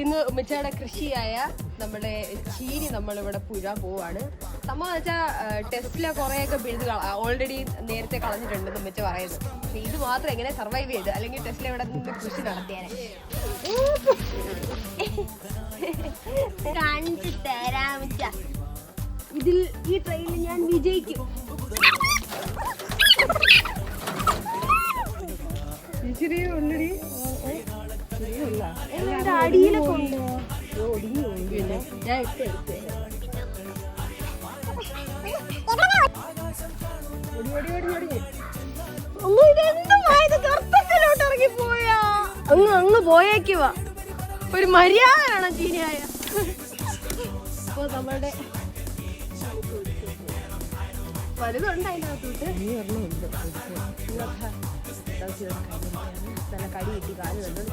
ഇന്ന് ഉമ്മച്ചയുടെ കൃഷിയായ നമ്മുടെ ചീനി നമ്മളിവിടെ പുഴാൻ പോവാണ്. സംഭവം വെച്ചാൽ ടെസ്റ്റിലെ കുറേയൊക്കെ ബിൽഡ് ഓൾറെഡി നേരത്തെ കളഞ്ഞിട്ടുണ്ടെന്ന് ഉമ്മച്ച പറയുന്നത്. പക്ഷെ ഇത് മാത്രം എങ്ങനെ സർവൈവ് ചെയ്ത്, അല്ലെങ്കിൽ ടെസ്റ്റിലെ ഇവിടെ നിന്ന് കൃഷി നടത്തിയാലേ കാണിച്ചു തരാം. ഇതിൽ ഈ ട്രെയിനിൽ ഞാൻ വിജയിക്കും. അടിയിലൊക്കെ ഉണ്ട്. ഞാൻ ഇപ്പൊ എടുത്തേ. ഗർത്തത്തിലോട്ട് ഇറങ്ങി പോയാ അങ്ങ് പോയേക്കുവാ. ഒരു മര്യാദ വേണം ചീനിയായ. അപ്പൊ നമ്മളുടെ വലുതുണ്ട് അതിനകത്തോട്ട് നല്ല കടി കിട്ടി കാല് തന്നെ.